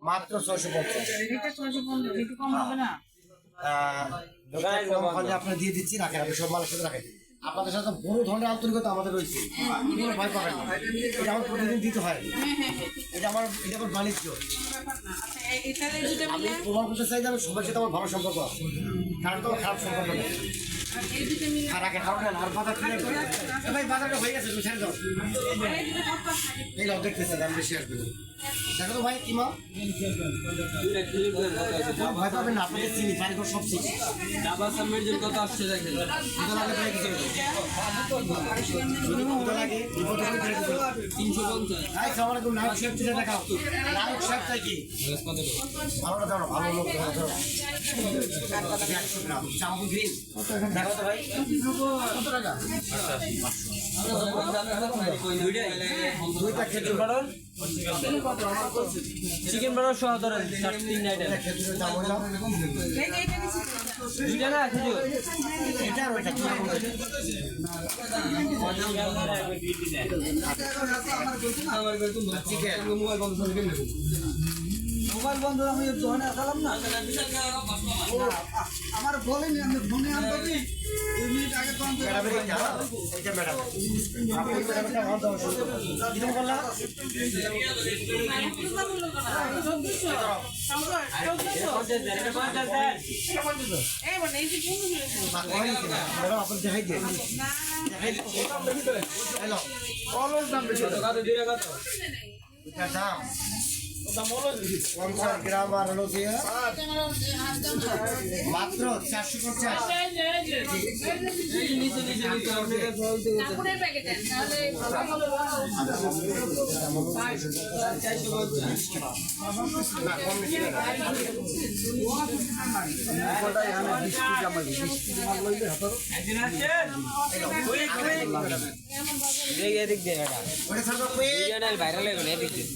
মাত্র 650। এটা 650 একটু কম হবে না? দোকানে কম হলে আপনার দিয়ে দিচ্ছি, রাখেন, আপনি সব মালের সাথে রাখেন। আপনাদের সাথে বড় ধরনের আন্তরিকতা আমাদের রয়েছে, কোনো ভয় পাবেন না। এটা আমার প্রতিদিন দিতে হয়, এটা আমার বাণিজ্য। আমি প্রমাণ করতে চাই যে আমি সবার সাথে আমার ভালো সম্পর্ক আছে, কারণ তো খারাপ সম্পর্ক নেই। আর আগে খারাপ নেন, আর বাজার কিনে ভাই, বাজারটা হয়ে গেছে, তুমি ছেড়ে দাও। এই লোক দেখতেছে দাম বেশি আসবে, দেখো তো ভাই কি মা, ভয় পাবেন না, আপনাদের চিনি বাড়িঘর সব চিনি। ডাবা সাবমের্জের কথা আসছে দেখেন। দুটো লাগে ভাই, কিছু দুটো লাগে, বিপদ হলে ফেলে দিতে হবে। 350। হাই সালাম আলাইকুম, নায়ক সাহেব চিনে দেখাও। নায়ক সাহেব তাই কি ভালোটা দাও, ভালো লোক ধরো 100 গ্রাম চামচ গ্রিন দেখো তো ভাই, কত টাকা? দুইটা খেজুর বাড়ন, চিকেন বারো সহ ধরেন 3 আইটেম। খেজুরের দাম হইলাম দুইটা না খেজুর। এটা আর ওইটা কি রকম? চিকেন মোবাইল বন্ধ, আমি দোকানে আসালাম না, আমার বলেনি, আমি ফোনে আনতে 2 মিনিট আগে ফোন করে ম্যাডামের এইটা ম্যাডাম আপনি ম্যাডামটা আমার দাও শুরু করুন। কি দাম বললা? ম্যাডাম আপনি দেখাই দিয়ে হ্যালো, অলস দাম বেশি, এটার দাম 50 গ্রাম আর হলো দিয়ে মাত্র 450। কাপড়ের প্যাকেট দেন তাহলে ভাইরাল হয়ে গেল, এদিক দিয়ে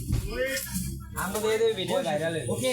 আমরা দিয়ে দেবে ভিডিও ভাইরাল হয়ে ওকে